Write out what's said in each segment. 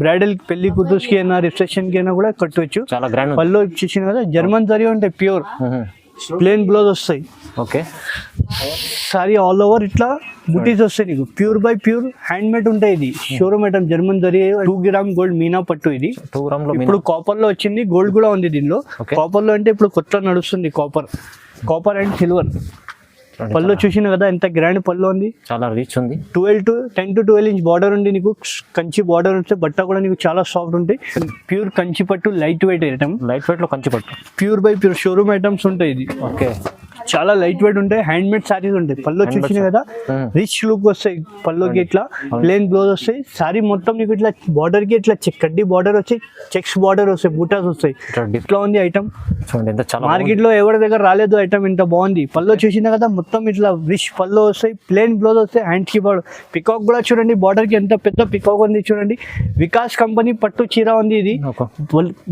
Bridal పెళ్లి కూతురుకి అయినా reception కి అయినా కూడా కట్టవచ్చు. చాలా గ్రాండ్. పళ్ళు చూసిన కదా జర్మన్ జరీ ఉంటాయి, ప్యూర్ ప్లేన్ బ్లౌజ్ వస్తాయి. ఓకే, సారీ ఆల్ ఓవర్ ఇట్లా బుటీస్ వస్తాయి నీకు, pure by pure hand made ఉంటాయి. ఇది showroom item German zari 2 gram gold Meena పట్టు. ఇది 2 గ్రామ్ లో ఇప్పుడు కాపర్ లో వచ్చింది, గోల్డ్ కూడా ఉంది దీనిలో. కాపర్ లో అంటే ఇప్పుడు కొత్త నడుస్తుంది కాపర్ అండ్ సిల్వర్. పళ్ళు చూసిన కదా ఎంత గ్రాండ్ పళ్ళు ఉంది, చాలా రిచ్ ఉంది. 10 to 12 ఇంచ్ బార్డర్ ఉంది నీకు, కంచి బార్డర్ ఉంటే బట్ట కూడా నీకు చాలా సాఫ్ట్ ఉంటాయి. ప్యూర్ కంచి పట్టు, light weight item. Light weight లో కంచి పట్టు, pure by pure showroom items ఉంటాయి. ఇది ఓకే, చాలా లైట్ వెయిట్ ఉంటాయి, హ్యాండ్ మేడ్ సారీస్ ఉంటాయి. పళ్ళు చూసిన కదా రిచ్ లుక్ వస్తాయి. పళ్ళుకి ఇట్లా ప్లేన్ బ్లౌజ్ వస్తాయి. సారీ మొత్తం నీకు ఇట్లా బార్డర్ కి ఇట్లా కడ్డీ బార్డర్ వస్తాయి, చెక్స్ బార్డర్ వస్తాయి, బూటాస్ వస్తాయి. ఇట్లా ఉంది ఐటమ్. మార్కెట్ లో ఎవరి దగ్గర రాలేదు ఐటమ్, ఇంత బాగుంది. పళ్ళు చూసిన కదా మొత్తం ఇట్లా రిచ్ పళ్ళు వస్తాయి, ప్లేన్ బ్లౌజ్ వస్తాయి, హ్యాండ్ కి బార్డర్. పికాక్ కూడా చూడండి, బార్డర్ కి ఎంత పెద్ద పికాక్ ఉంది చూడండి. వికాస్ కంపెనీ పట్టు చీర ఉంది. ఇది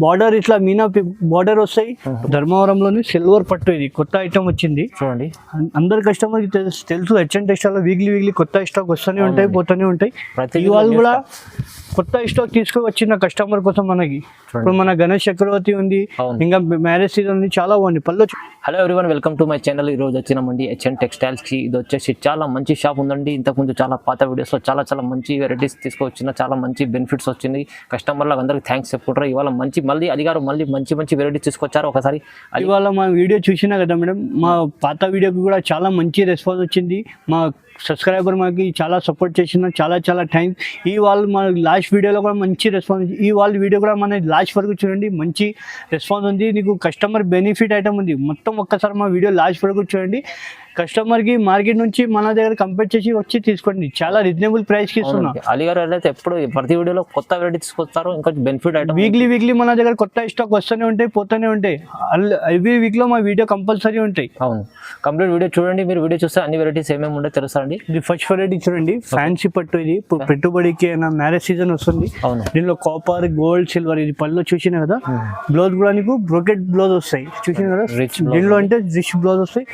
బార్డర్ ఇట్లా మీనా బార్డర్ వస్తాయి. ధర్మవరంలోని సిల్వర్ పట్టు. ఇది కొత్త ఐటమ్ వచ్చింది చూడండి. అందరు కస్టమర్ తెలుసు, హెచ్ఎన్ టెక్స్టైల్ లో వీక్లీ కొత్త స్టాక్ వస్తూనే ఉంటాయి, పోతూనే ఉంటాయి. ఇవాళ కూడా కొత్త స్టాక్ తీసుకువచ్చిన కస్టమర్ కోసం మనకి. ఇప్పుడు మన గణేష్ చక్రవర్తి ఉంది, ఇంకా మ్యారేజ్ సీజన్ ఉంది, చాలా బాగుంది. పళ్ళు. Hello everyone, welcome to my channel. ఈ రోజు వచ్చినామండి హెచ్ఎన్ టెక్స్టైల్స్ కి. ఇది వచ్చేసి చాలా మంచి షాప్ ఉందండి. ఇంతకుముందు చాలా పాత వీడియోస్ లో చాలా మంచి వెరైటీస్ తీసుకొచ్చిన, చాలా మంచి బెనిఫిట్స్ వచ్చింది. కస్టమర్లకు అందరికి థ్యాంక్స్ చెప్పుకుంటారు. ఇవాళ మళ్ళీ అడిగారు, మంచి వెరైటీస్ తీసుకొచ్చారు. ఒకసారి ఇవాళ మా వీడియో చూసినా కదా మేడం, మా పాత వీడియోకి కూడా చాలా మంచి రెస్పాన్స్ వచ్చింది. మా సబ్స్క్రైబర్ మాకు చాలా సపోర్ట్ చేసిన, చాలా థ్యాంక్స్. ఈ వాళ్ళు మన లాస్ట్ వీడియోలో కూడా మంచి రెస్పాన్స్. ఈ వాళ్ళ వీడియో కూడా మన లాస్ట్ వరకు చూడండి, మంచి రెస్పాన్స్ ఉంది. నీకు కస్టమర్ బెనిఫిట్ ఐటమ్ ఉంది. మొత్తం ఒక్కసారి మా వీడియో లాస్ట్ వరకు చూడండి. కస్టమర్కి మార్కెట్ నుంచి మన దగ్గర కంపేర్ చేసి వచ్చి తీసుకోండి, చాలా రీజనబుల్ ప్రైస్కి ఇస్తున్నా. అలీగారు అయితే ఎప్పుడు ప్రతి వీడియోలో కొత్త వెరైటీ తీసుకొస్తారు, ఇంకా బెనిఫిట్ ఐటమ్. వీక్లీ మన దగ్గర కొత్త స్టాక్ వస్తూనే ఉంటాయి, పోతూనే ఉంటాయి. ఎవ్రీ వీక్లో మా వీడియో కంపల్సరీ ఉంటాయి. అవును, కంప్లీట్ వీడియో చూడండి. మీరు వీడియో చూస్తే అన్ని వెరైటీస్ ఏమేమి ఉంటాయో తెలుస్తారండి. ఇది ఫస్ట్ వెరైటీ చూడండి, ఫ్యాన్సీ పట్టు. ఇది పెట్టుబడికి మ్యారేజ్ సీజన్ వస్తుంది. దీనిలో కాపర్, గోల్డ్, సిల్వర్. ఇది పళ్ళు చూసిన కదా, బ్లౌజ్ కూడా నీకు బ్రోకెట్ బ్లౌజ్ వస్తాయి. చూసిన కదా, దీనిలో అంటే రిచ్ బ్లౌజ్ వస్తాయి.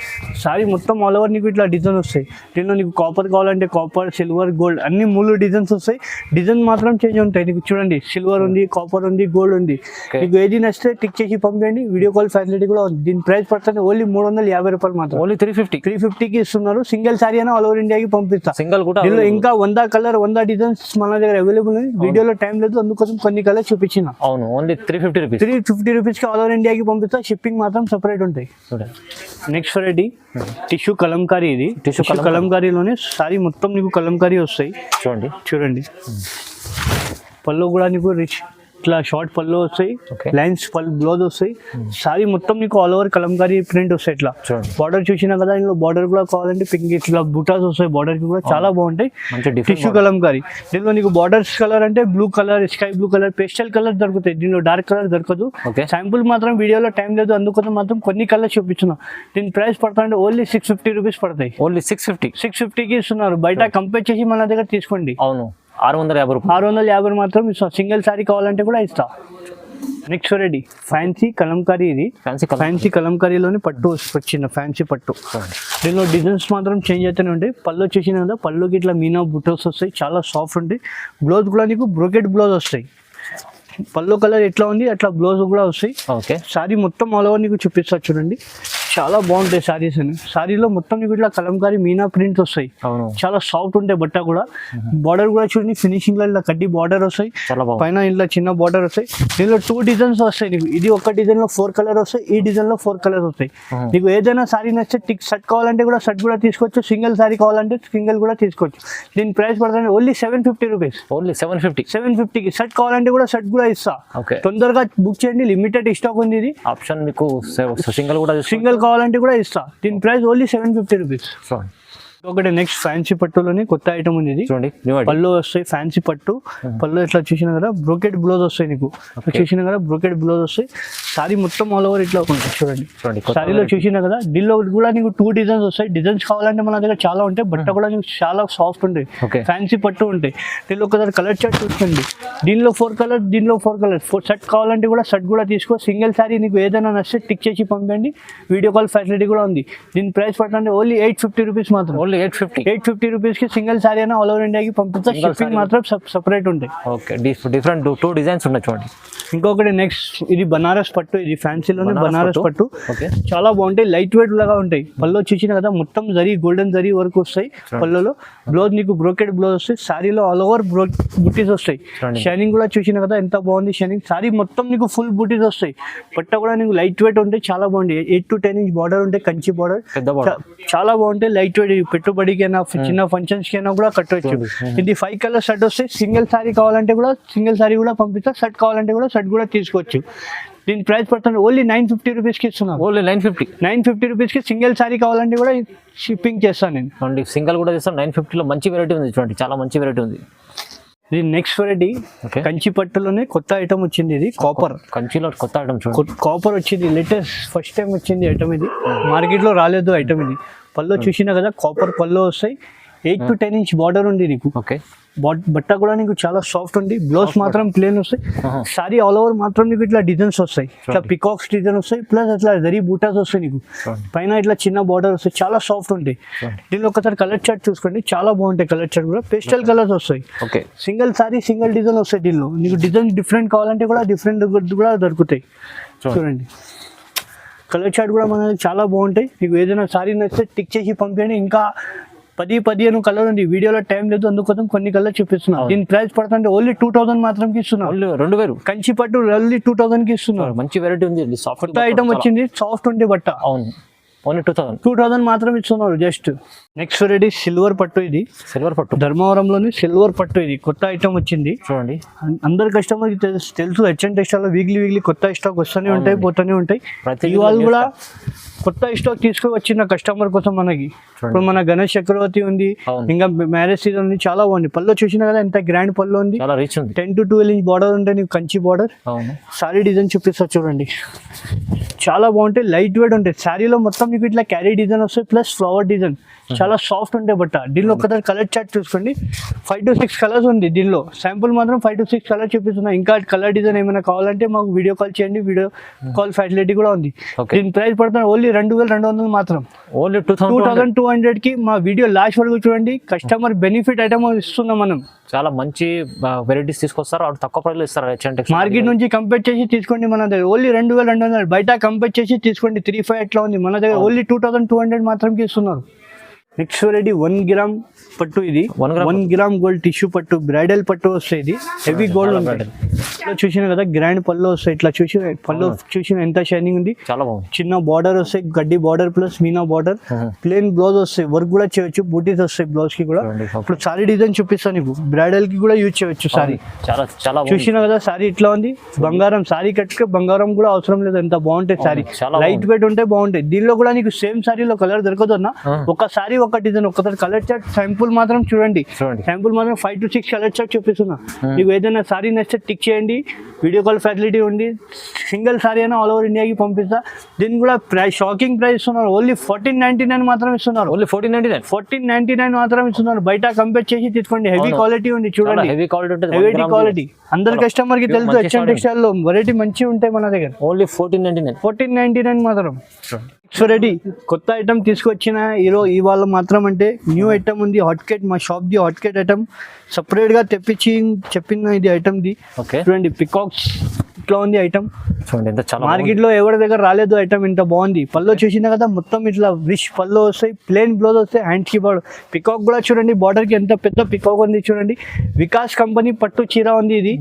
సారీ మొత్తం ఆల్ ఓవర్ నీకు ఇట్లా డిజైన్ వస్తాయి. దీనిలో నీకు కాపర్ కావాలంటే కాపర్, సిల్వర్, గోల్డ్ అన్ని 3 డిజైన్స్ వస్తాయి. డిజైన్ మాత్రం చేంజ్ ఉంటాయి. నీకు చూడండి, సిల్వర్ ఉంది, కాపర్ ఉంది, గోల్డ్ ఉంది. నీకు ఏది నచ్చితే టిక్ చేసి పంపించండి. వీడియో కాల్ ఫెసిలిటీ కూడా ఉంది. దీని ప్రైస్ పడుతుంది ఓన్లీ 350 రూపాయలు మాత్రం. ఓన్లీ 350కి ఇస్తున్నారు. సింగిల్ సారీ అయినా ఆల్ ఓవర్ ఇండియాకి పంపిస్తా. సింగిల్ కూడా. దీనిలో ఇంకా 100 కలర్ 100 డిజైన్స్ మన దగ్గర అవైలబుల్ ఉంది. వీడియోలో టైం లేదు, అందుకోసం కొన్ని కలర్ చూపించిన. అవును, ఓన్లీ 350 రూపీస్కి ఆల్ ఓవర్ ఇండియాకి పంపిస్తా. షిప్పింగ్ మాత్రం సెపరేట్ ఉంటాయి. Next variety tissue Kalamkari. ఇది టిష్యూ కలంకారీలోనే సారీ మొత్తం నీకు కలంకారీ వస్తాయి. చూడండి పళ్ళు కూడా నీకు రిచ్ ఇట్లా షార్ట్ పళ్ళు వస్తాయి, లైన్స్ బ్లౌజ్ వస్తాయి. సారీ మొత్తం నీకు ఆల్ ఓవర్ కలంకారీ ప్రింట్ వస్తాయి. ఇట్లా బార్డర్ చూసినా కదా, ఇందులో బార్డర్ కూడా కావాలంటే పింక్ ఇట్లా బుటాస్ వస్తాయి. బార్డర్ కి కూడా చాలా బాగుంటాయి. టిష్యూ కలంకారీ. దీనిలో నీకు బార్డర్స్ కలర్ అంటే blue colour, sky blue colour, pastel colour దొరుకుతాయి. దీనిలో డార్క్ కలర్ దొరకదు. శాంపుల్ మాత్రం వీడియోలో టైం లేదు, అందుకోసం మాత్రం కొన్ని కలర్ చూపించున్నా. దీని ప్రైస్ పడుతుంది ఓన్లీ 650 రూపీస్ పడతాయి. ఓన్లీ 650కి ఇస్తున్నారు. బయట కంపేర్ చేసి మన దగ్గర తీసుకోండి. అవును, 650 రూపాయలు. 650 మాత్రం ఇస్తా. సింగిల్ సారీ కావాలంటే కూడా ఇస్తా. Next ready fancy Kalamkari. ఇది ఫ్యాన్సీ కలంకారీలోనే పట్టు వచ్చిన ఫ్యాన్సీ పట్టు. దీనిలో డిజైన్స్ మాత్రం చేంజ్ అవుతూనే ఉంటాయి. పళ్ళు వచ్చేసిన కదా, పళ్ళుకి ఇట్లా మీనా బుట్టోస్ వస్తాయి, చాలా సాఫ్ట్ ఉంటాయి. బ్లౌజ్ కూడా నీకు బ్రోకెట్ బ్లౌజ్ వస్తాయి. పళ్ళు కలర్ ఎట్లా ఉంది అట్లా బ్లౌజ్ కూడా వస్తాయి. సారీ మొత్తం ఆల్ ఓవర్ నీకు చూపిస్తా చూడండి, చాలా బాగుంటాయి సారీస్ అని. సారీలో మొత్తం నీకు ఇట్లా కలంకారీ మీనా ప్రింట్ వస్తాయి, చాలా సాఫ్ట్ ఉంటాయి. బట్ట కూడా బార్డర్ కూడా చూడండి, ఫినిషింగ్ లో ఇట్లా కడ్డీ బార్డర్ వస్తాయి, పైన ఇట్లా చిన్న బార్డర్ వస్తాయి. దీనిలో 2 డిజైన్స్ వస్తాయి నీకు. ఇది ఒక డిజైన్ లో 4 కలర్ వస్తాయి, ఈ డిజైన్ లో 4 కలర్స్ వస్తాయి. నీకు ఏదైనా సారీ నచ్చితే టిక్ షర్ట్ కావాలంటే కూడా షర్ట్ కూడా తీసుకోవచ్చు, సింగిల్ సారీ కావాలంటే సింగిల్ కూడా తీసుకోవచ్చు. దీని ప్రైస్ పడుతుంది ఓన్లీ 750 రూపీస్. ఓన్లీ 750కి షర్ట్ కావాలంటే కూడా షర్ట్ కూడా ఇస్తా. తొందరగా బుక్ చేయండి, లిమిటెడ్ స్టాక్ ఉంది. ఇది ఆప్షన్ మీకు సింగిల్ కావాలంటే కూడా ఇస్తా. దీని ప్రైస్ ఓన్లీ 750 రూపీస్. ఒకటి నెక్స్ట్ ఫ్యాన్సీ పట్టులోనే కొత్త ఐటమ్ ఉంది. ఇది పళ్ళు వస్తాయి, ఫ్యాన్సీ పట్టు. పళ్ళు ఇట్లా చూసినా కదా, బ్రోకెట్ బ్లౌజ్ వస్తాయి నీకు. చూసినా కదా, బ్రోకెట్ బ్లౌజ్ వస్తాయి. సారీ మొత్తం ఆల్ ఓవర్ ఇట్లా ఉంటుంది చూడండి. సారీలో చూసినా కదా, దీనిలో కూడా నీకు 2 డిజైన్స్ వస్తాయి. డిజైన్స్ కావాలంటే మన దగ్గర చాలా ఉంటాయి. బట్ట కూడా నీకు చాలా సాఫ్ట్ ఉంటాయి, ఫ్యాన్సీ పట్టు ఉంటాయి. దీనిలో ఒకసారి కలర్ చార్ట్ చూసుకోండి. దీనిలో 4 కలర్, దీనిలో 4 కలర్. షర్ట్ కావాలంటే కూడా షర్ట్ కూడా తీసుకో. సింగిల్ సారీ నీకు ఏదైనా నచ్చితే టిక్ చేసి పంపండి. వీడియో కాల్ ఫెసిలిటీ కూడా ఉంది. దీని ప్రైస్ పడుతుంది ఓన్లీ 850 రూపీస్ మాత్రం. ఓన్లీ 850. 850 రూపీస్కి సింగిల్ సారీ అయినా ఆల్ ఓవర్ ఇండియాకి పంపిస్తా. షిప్పింగ్ మాత్రం సపరేట్ ఉంటాయి. ఓకే, డిఫరెంట్ 2 డిజైన్స్ ఉన్నాయి చూడండి. ఇంకొకటి నెక్స్ట్ ఇది బనారస్ పట్టు. ఇది ఫ్యాన్సీలోనే బనారస్ పట్టు. ఓకే, చాలా బాగుంటాయి, లైట్ వెయిట్ లాగా ఉంటాయి. పళ్ళు చూసిన కదా మొత్తం జరీ గోల్డెన్ జరీ వరకు వస్తాయి పళ్ళులో. బ్లౌజ్ నీకు బ్రోకెడ్ బ్లౌజ్ వస్తాయి. సారీలో ఆల్ ఓవర్ బుటీస్ వస్తాయి. షైనింగ్ కూడా చూసిన కదా ఎంత బాగుంది షైనింగ్. సారీ మొత్తం నీకు ఫుల్ బుటీస్ వస్తాయి. పట్ట కూడా నీకు లైట్ వెయిట్ ఉంటాయి, చాలా బాగుంది. 8 to 10 ఇంచ్ బార్డర్ ఉంటాయి, కంచి బార్డర్. చాలా బాగుంటాయి, లైట్ వెయిట్. పెట్టుబడికైనా చిన్న ఫంక్షన్స్ కైనా కూడా కట్టవచ్చు. ఇది 5 కలర్ షర్ట్ వస్తాయి. సింగిల్ సారీ కావాలంటే కూడా సింగిల్ సారీ కూడా పంపిస్తా. షర్ట్ కావాలంటే కూడా షర్ట్ కూడా తీసుకోవచ్చు. దీని ప్రైస్ పడుతుంది ఓన్లీ 950 రూపీస్కి ఇస్తున్నాను. ఓన్లీ 950 రూపీస్కి సింగిల్ సారీ కావాలంటే కూడా షిప్పింగ్ చేస్తాను నేను. చూడండి, సింగిల్ కూడా చేస్తాను. 950లో మంచి వెరైటీ ఉంది చూడండి, చాలా మంచి వెరైటీ ఉంది. ఇది నెక్స్ట్ వెరైటీ కంచి పట్టులోనే కొత్త ఐటమ్ వచ్చింది. ఇది కాపర్, కంచిలో కొత్త ఐటమ్ చూడండి. కాపర్ వచ్చింది, లేటెస్ట్ ఫస్ట్ టైం వచ్చింది ఐటమ్. ఇది మార్కెట్లో రాలేదు ఐటమ్. ఇది పళ్ళు చూసినా కదా, కాపర్ పళ్ళు వస్తాయి. 8 to 10 ఇంచ్ బార్డర్ ఉంది నీకు. ఓకే, బట్ట కూడా నీకు చాలా సాఫ్ట్ ఉంది. బ్లౌజ్ మాత్రం ప్లేన్ వస్తాయి. సారీ ఆల్ ఓవర్ మాత్రం నీకు ఇట్లా డిజైన్స్ వస్తాయి. ఇట్లా పికాక్స్ డిజైన్ వస్తాయి, ప్లస్ అట్లా జరీ బూటాస్ వస్తాయి నీకు. పైన ఇట్లా చిన్న బార్డర్ వస్తాయి, చాలా సాఫ్ట్ ఉంటాయి. దీనిలో ఒకసారి కలర్ చార్ట్ చూసుకోండి, చాలా బాగుంటాయి. కలర్ చార్ట్ కూడా పేస్టల్ కలర్స్ వస్తాయి. Okay, single sorry single design వస్తాయి. దీనిలో నీకు డిజైన్ డిఫరెంట్ కావాలంటే కూడా డిఫరెంట్ కూడా దొరుకుతాయి. చూడండి, కలర్ చార్ట్ కూడా మనకి చాలా బాగుంటాయి. నీకు ఏదైనా సారీ నచ్చితే టిక్ చేసి పంపించండి. ఇంకా 10 కలర్ ఉంది. వీడియోలో టైం లేదు, అందుకోసం కొన్ని కలర్ చూపిస్తున్నాను. దీని ప్రైస్ పడుతుంటే ఓన్లీ 2000 మాత్రం ఇస్తున్నాను. 2000 కంచి పట్టు ఓన్లీ 2000 కి ఇస్తున్నాను. మంచి వెరైటీ ఉంది. కొత్త ఐటమ్ వచ్చింది, సాఫ్ట్ ఉండే బట్ట. అవును, ఓన్లీ 2000 మాత్రం ఇస్తున్నారు జస్ట్. నెక్స్ట్ వెరైటీ సిల్వర్ పట్టు. ఇది సిల్వర్ పట్టు, ధర్మవరంలోని సిల్వర్ పట్టు. ఇది కొత్త ఐటమ్ వచ్చింది చూడండి. అందరు కస్టమర్కి తెలుసు, హెచ్ఎన్ టెక్స్టైల్ లో వీక్లీ కొత్త స్టాక్ వస్తూనే ఉంటాయి, పోతూనే ఉంటాయి. ఇవాళ కూడా కొత్త స్టాక్ తీసుకువచ్చిన కస్టమర్ కోసం మనకి. ఇప్పుడు మన గణేష్ చక్రవర్తి ఉంది, ఇంకా మ్యారేజ్ సీజన్ ఉంది, చాలా బాగుంది. పళ్ళు చూసినా కదా ఎంత గ్రాండ్ పళ్ళు ఉంది. 10 to 12 ఇంచ్ బార్డర్ ఉంటే నీకు కంచి బార్డర్. సారీ డిజైన్ చూపిస్తా చూడండి, చాలా బాగుంటాయి, లైట్ వెయిట్ ఉంటాయి. శారీలో మొత్తం మీకు ఇట్లా క్యారీ డిజైన్ వస్తాయి, ప్లస్ ఫ్లవర్ డిజైన్. చాలా సాఫ్ట్ ఉంటాయి బట్ట. దీనిలో ఒకసారి కలర్ చార్ట్ చూసుకోండి, 5 to 6 కలర్స్ ఉంది దీనిలో. శాంపుల్ మాత్రం 5 to 6 కలర్ చూపిస్తున్నా. ఇంకా కలర్ డిజైన్ ఏమైనా కావాలంటే మాకు వీడియో కాల్ చేయండి, వీడియో కాల్ ఫెసిలిటీ కూడా ఉంది. దీని ప్రైస్ పడుతుంది ఓన్లీ 2200 మాత్రం. ఓన్లీ 2200 కి. మా వీడియో లాస్ట్ వరకు చూడండి, కస్టమర్ బెనిఫిట్ ఐటమ్ ఇస్తున్నాం మనం. చాలా మంచి వెరైటీస్ తీసుకొస్తారు, అటు తక్కువ ప్రైస్ లో ఇస్తారు. మార్కెట్ నుంచి కంపేర్ చేసి తీసుకోండి, మన దగ్గర ఓన్లీ 2200. బయట కంపేర్ చేసి తీసుకోండి 3-5 ఎట్లా ఉంది, మన దగ్గర ఓన్లీ 2200 మాత్రం ఇస్తున్నారు. నెక్స్ట్ వెరైటీ 1 గ్రామ్ పట్టు. ఇది 1 గ్రామ్ గోల్డ్ టిష్యూ పట్టు, బ్రైడల్ పట్టు వస్తాయి. ఇది హెవీ గోల్డ్ ఉంటుంది. చూసిన కదా గ్రాండ్ పళ్ళు వస్తాయి. ఇట్లా పళ్ళు చూసిన ఎంత షైనింగ్ ఉంది, చాలా బాగుంది. చిన్న బార్డర్ వస్తాయి, గడ్డి border plus Meena border. Plain blouse వస్తాయి, వర్క్ కూడా చేయొచ్చు, బూటీస్ వస్తాయి బ్లౌజ్ కి కూడా. ఇప్పుడు సారీ డిజైన్ చూపిస్తాను నీకు, బ్రైడల్ కి కూడా యూజ్ చేయొచ్చు సారీ. చాలా చూసిన కదా సారీ ఇట్లా ఉంది. బంగారం సారీ కట్టుకే బంగారం కూడా అవసరం లేదు, ఎంత బాగుంటాయి సారీ. లైట్ వెయిట్ ఉంటే బాగుంటాయి. దీనిలో కూడా నీకు సేమ్ సారీలో కలర్ దొరకదు అన్న. ఒక సారీ ఒక డిజైన్. ఒకసారి కలర్ చార్ట్ శాంపుల్ మాత్రం చూడండి, శాంపుల్ మాత్రం 5 to 6 కలర్ చార్ట్ చూపిస్తున్నా. నీకు ఏదైనా సారీ నచ్చితే టిక్ చేయండి, వీడియో కాల్ ఫెసిలిటీ ఉంది. సింగిల్ సారీ అయినా ఆల్ ఓవర్ ఇండియాకి పంపిస్తా. దీన్ని కూడా ప్రైస్ షాకింగ్ ప్రైస్ ఇస్తున్నారు, ఓన్లీ 1499 మాత్రం ఇస్తున్నారు. ఓన్లీ 1499 మాత్రం ఇస్తున్నారు. బయట కంపేర్ చేసి తీసుకోండి, హెవీ క్వాలిటీ ఉంది చూడండి, హెవీ క్వాలిటీ. అందరు కస్టమర్ కి తెలుసు, హెచ్ఎన్ టెక్స్టైల్ లో వెరైటీ మంచి ఉంటాయి మన దగ్గర. ఓన్లీ 1499 మాత్రం. సో రెడీ కొత్త ఐటమ్ తీసుకొచ్చిన ఇవాళ మాత్రం అంటే న్యూ ఐటమ్ ఉంది. హాట్ కేట్, మా shop the hot Kate item separate గా తెప్పించి చెప్పిన ఇది ఐటమ్ ది. చూడండి పికాక్స్ ఇట్లా ఉంది ఐటమ్. మార్కెట్ లో ఎవరి దగ్గర రాలేదు ఐటమ్, ఇంత బాగుంది. పళ్ళు చూసినా కదా మొత్తం ఇట్లా రిచ్ పళ్ళు వస్తాయి, ప్లేన్ బ్లౌజ్ వస్తాయి, హ్యాండ్స్ కి బార్డర్. పికాక్ కూడా చూడండి, బార్డర్ కి ఎంత పెద్ద పికాక్ ఉంది చూడండి. వికాస్ కంపెనీ పట్టు చీర ఉంది ఇది.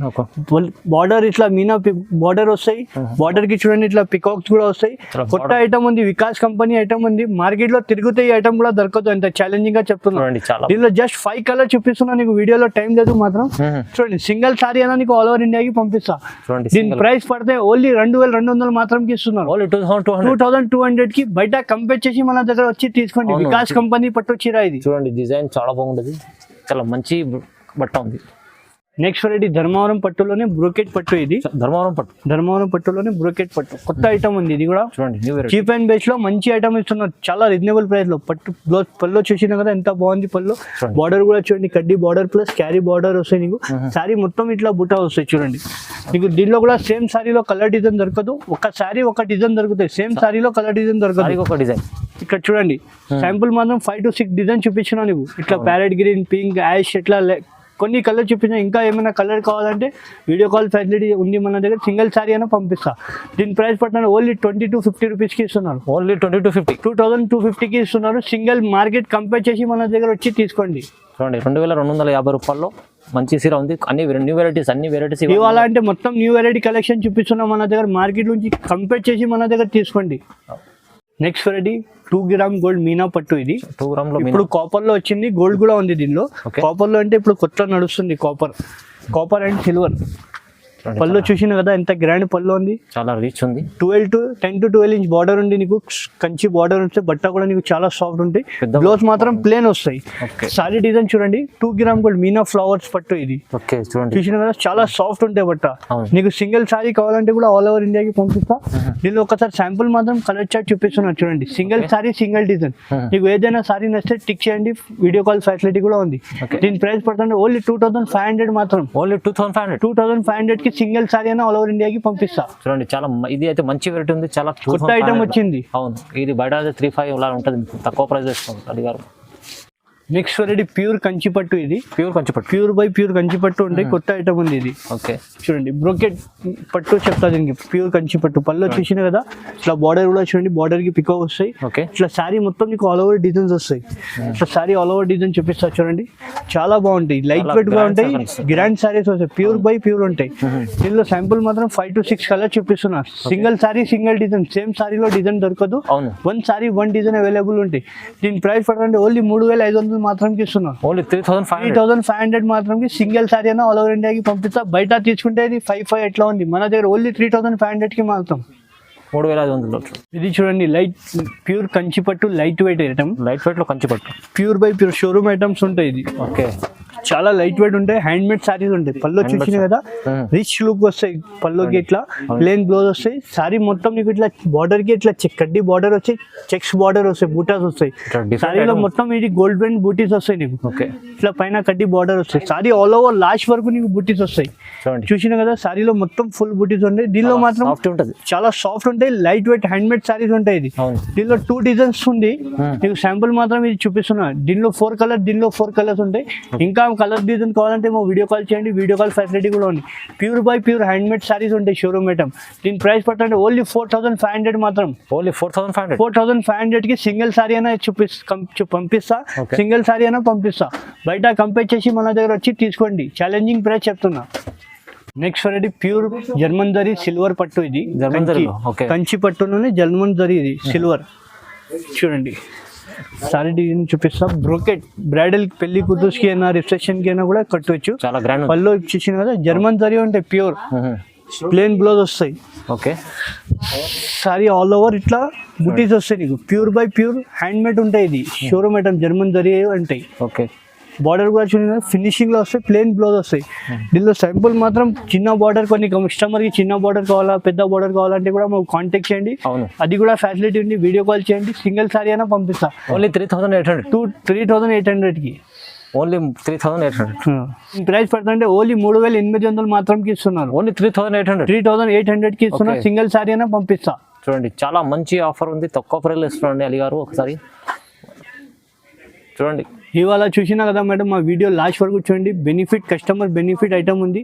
బార్డర్ ఇట్లా మీనా బార్డర్ వస్తాయి, బార్డర్ కి చూడండి ఇట్లా పికాక్స్ కూడా వస్తాయి. కొత్త ఐటమ్ ఉంది, వికాస్ కంపెనీ ఐటమ్ ఉంది. మార్కెట్ లో తిరిగితే ఈ ఐటమ్ కూడా దొరకదు, ఎంత ఛాలెంజింగ్ గా చెప్తున్నాను. దీనిలో జస్ట్ 5 కలర్ చూపిస్తున్నా నీకు, వీడియోలో టైం లేదు మాత్రం. చూడండి సింగిల్ సారీ అయినా నీకు ఆల్ ఓవర్ ఇండియాకి పంపిస్తా. దీని ప్రైస్ పడితే ఓన్లీ 2200 మాత్రం ఇస్తున్నారు. 2200 కి. బయట కంపేర్ చేసి మన దగ్గర వచ్చి తీసుకోండి. వికాస్ కంపెనీ పట్టు చీర ఇది. చూడండి డిజైన్ చాలా బాగుంటది, చాలా మంచి బట్ట ఉంది. నెక్స్ట్ వెరైటీ ధర్మవరం పట్టులోనే బ్రోకెట్ పట్టు. ఇది ధర్మవరం పట్టులోనే బ్రోకెట్ పట్టు, కొత్త ఐటమ్ ఉంది. ఇది కూడా చూడండి చీప్ అండ్ బెస్ట్ లో మంచి ఐటమ్ ఇస్తున్నారు, చాలా రీజనబుల్ ప్రైస్ లో. పట్టు పళ్ళు చూసినా కదా ఎంత బాగుంది పళ్ళు. బార్డర్ కూడా చూడండి, కడ్డీ బార్డర్ ప్లస్ క్యారీ బార్డర్ వస్తాయి నీకు. సారీ మొత్తం ఇట్లా బుటా వస్తాయి చూడండి. నీకు దీనిలో కూడా సేమ్ సారీలో కలర్ డిజైన్ దొరకదు, ఒక సారీ ఒక డిజైన్ దొరుకుతాయి. సేమ్ సారీలో కలర్ డిజైన్ దొరకదు, ఒక డిజైన్. ఇక్కడ చూడండి శాంపుల్ మాత్రం 5 to 6 డిజైన్ చూపించిన నీకు ఇట్లా ప్యారెట్ గ్రీన్, పింక్, యాష్ ఇట్లా కొన్ని కలర్ చూపించిన. ఇంకా ఏమైనా కలర్ కావాలంటే వీడియో కాల్ ఫెసిలిటీ ఉంది మన దగ్గర. సింగిల్ సారీ అయినా పంపిస్తా. దీని ప్రైస్ పట్టిన ఓన్లీ 20 to 50 రూపీస్కి ఇస్తున్నారు. ఓన్లీ 20 to 50, 2250కి ఇస్తున్నారు. సింగిల్ మార్కెట్ కంపేర్ చేసి మన దగ్గర వచ్చి తీసుకోండి. చూడండి 2250 రూపాయల్లో మంచి సీర ఉంది. అన్ని న్యూ వెరైటీస్ ఇవాళ అంటే మొత్తం న్యూ వెరైటీ కలెక్షన్ చూపిస్తున్నాం మన దగ్గర. మార్కెట్ నుంచి కంపేర్ చేసి మన దగ్గర తీసుకోండి. Next variety 2 gram gold Meena పట్టు. ఇది 2 గ్రామ్ లో ఇప్పుడు కాపర్ లో వచ్చింది, గోల్డ్ కూడా ఉంది దీనిలో. కాపర్ లో అంటే ఇప్పుడు కొత్త నడుస్తుంది కాపర్ అండ్ సిల్వర్. పళ్ళు చూసిన కదా ఎంత గ్రాండ్ పళ్ళు ఉంది, చాలా రిచ్ ఉంది. 10 to 12 ఇంచ్ బార్డర్ ఉంది నీకు. కంచి బార్డర్ వస్తే బట్ట కూడా నీకు చాలా సాఫ్ట్ ఉంటాయి. బ్లౌజ్ మాత్రం ప్లేన్ వస్తాయి. సారీ డిజైన్ చూడండి 2 గ్రామ్ గోల్డ్ మీనా ఫ్లవర్స్ పట్టు. ఇది చూసిన కదా చాలా సాఫ్ట్ ఉంటాయి బట్ట. నీకు సింగిల్ సారీ కావాలంటే కూడా ఆల్ ఓవర్ ఇండియాకి పంపిస్తా. దీనిలో ఒకసారి శాంపుల్ మాత్రం కలర్ చార్ట్ చూపిస్తున్నా చూడండి. Single sorry single design. నీకు ఏదైనా సారీ నచ్చితే టిక్ చేయండి. వీడియో కాల్ ఫెసిలిటీ కూడా ఉంది. దీని ప్రైస్ పడుతుంది ఓన్లీ 2500 మాత్రం. ఓన్లీ 2500 కి సింగిల్ సారీ అయినా ఆల్ ఓవర్ ఇండియాకి పంపిస్తా. చూడండి చాలా ఇది అయితే మంచి వెరైటీ ఉంది. చాలా కొత్త ఐటమ్ వచ్చింది. అవును, ఇది బయట 3-5 ఇలా ఉంటుంది. తక్కువ ప్రైస్ ఇస్తుంది అడిగారు. నెక్స్ట్ వెరైటీ ప్యూర్ కంచిపట్టు. ఇది ప్యూర్ బై ప్యూర్ కంచిపట్టు ఉంటాయి. కొత్త ఐటమ్ ఉంది ఇది. ఓకే చూడండి బ్రోకెట్ పట్టు చెప్తా దీనికి. ప్యూర్ కంచిపట్టు పళ్ళు చూసిన కదా. ఇట్లా బార్డర్ కూడా చూడండి, బార్డర్ కి పికో వస్తాయి. ఇట్లా శారీ మొత్తం నీకు ఆల్ ఓవర్ డిజైన్స్ వస్తాయి. ఇట్లా శారీ ఆల్ ఓవర్ డిజైన్ చూపిస్తా చూడండి. చాలా బాగుంటాయి, లైట్ వెయిట్ గా ఉంటాయి. గ్రాండ్ శారీస్ వస్తాయి, ప్యూర్ బై ప్యూర్ ఉంటాయి. దీనిలో శాంపుల్ మాత్రం 5 to 6 కలర్ చూపిస్తున్నా. Single sari single design. Same శారీలో డిజైన్ దొరకదు. 1 శారీ 1 డిజైన్ అవైలబుల్ ఉంటాయి. దీని ప్రైస్ పడుతుంది ఓన్లీ 3500 మాత్రం ఇస్తున్నా. ఓన్లీ 3500 మాత్రం సింగిల్ సారీ అయినా ఆల్ ఓవర్ ఇండియాకి పంపిస్తా. బయట తీసుకుంటే ఇది 5 ఎట్లా ఉంది, మన దగ్గర ఓన్లీ 3500 కి మాత్రం. 3500. ఇది చూడండి లైట్ ప్యూర్ కంచిపట్టు light weight item. Light weight లో కంచిపట్టు pure by pure showroom items ఉంటాయి. ఇది ఓకే చాలా లైట్ వెయిట్ ఉంటాయి. హ్యాండ్ మేడ్ సారీస్ ఉంటాయి. పళ్ళు చూసిన కదా రిచ్ లుక్ వస్తాయి. పళ్ళుకి ఇట్లా ప్లేన్ బ్లౌజ్ వస్తాయి. సారీ మొత్తం నీకు ఇట్లా బార్డర్ కి ఇట్లా కడ్డీ బార్డర్ వచ్చాయి, చెక్స్ బార్డర్ వస్తాయి, బూటాస్ వస్తాయి. సారీలో మొత్తం ఇది గోల్డ్ పెయింట్ బూటీస్ వస్తాయి నీకు. ఇట్లా పైన కడ్డీ బార్డర్ వస్తాయి. సారీ ఆల్ ఓవర్ లాస్ట్ వరకు నీకు బూటీస్ వస్తాయి. చూసిన కదా సారీలో మొత్తం ఫుల్ బూటీస్ ఉంటాయి. దీనిలో మాత్రం చాలా సాఫ్ట్ ఉంటాయి, light weight hand made saris ఉంటాయి. ఇది దీనిలో 2 డిజైన్స్ ఉంది. నీకు శాంపుల్ మాత్రం ఇది చూపిస్తున్నా. దీనిలో 4 కలర్, దీనిలో 4 కలర్స్ ఉంటాయి. ఇంకా కలర్ డిజైన్ కావాలంటే మా వీడియో కాల్ చేయండి. వీడియో కాల్ ఫెసిలిటీ కూడా ఉంది. Pure by pure hand made saris ఉంటాయి షోరూమ్ ఐటమ్. దీని ప్రైస్ పట్టండి ఓన్లీ 4500 మాత్రం. ఓన్లీ 4500 కి సింగిల్ సారీ అయినా పంపిస్తా. సింగిల్ సారీ అయినా పంపిస్తా. బయట కంపేర్ చేసి మన దగ్గర వచ్చి తీసుకోండి. ఛాలెంజింగ్ ప్రైస్ చెప్తున్నా. Next variety pure German zari silver పట్టు. ఇది కంచి పట్టులోనే జర్మన్ జరీ. ఇది సిల్వర్ చూడండి. సారీ డిజైన్ చూపిస్తా. బ్రోకెట్ బ్రైడల్ పెళ్లి కూతురుకి అయినా రిసెప్షన్ కి అయినా కూడా కట్టవచ్చు. చాలా గ్రాండ్. పళ్ళు చూసిన కదా జర్మన్ జరీ ఉంటాయి. ప్యూర్ ప్లేన్ బ్లౌజ్ వస్తాయి. ఓకే సారీ ఆల్ ఓవర్ ఇట్లా బుటీస్ వస్తాయి నీకు. Pure by pure hand made ఉంటాయి. ఇది షోరూమ్ ఐటమ్ జర్మన్ జరీ ఉంటాయి. ఓకే బార్డర్ కూడా చూడండి ఫినిషింగ్ లో వస్తాయి, ప్లేన్ బ్లౌజ్ వస్తాయి. దీనిలో శాంపుల్ మాత్రం చిన్న బార్డర్, కొన్ని కస్టమర్ కి చిన్న బార్డర్ కావాలా పెద్ద బార్డర్ కావాలంటే కూడా మాకు కాంటాక్ట్ చేయండి. అది కూడా ఫెసిలిటీ ఉంది. వీడియో కాల్ చేయండి. సింగిల్ సారీ అయినా పంపిస్తా. ఓన్లీ 3800 కి. ఓన్లీ 3800 ప్రైస్ పడుతుంటే ఓన్లీ 3800 మాత్రం కి ఇస్తున్నారు. ఓన్లీ 3800 కి ఇస్తున్నారు. సింగిల్ సారీ అయినా పంపిస్తా. చూడండి చాలా మంచి ఆఫర్ ఉంది. తక్కువ ప్రైస్ ఇస్తున్నాండి అలీ గారు. ఒకసారి చూడండి. ఇవాళ చూసినా కదా మేడం, మా వీడియో లాస్ట్ వరకు చూడండి. బెనిఫిట్ కస్టమర్ బెనిఫిట్ ఐటమ్ ఉంది.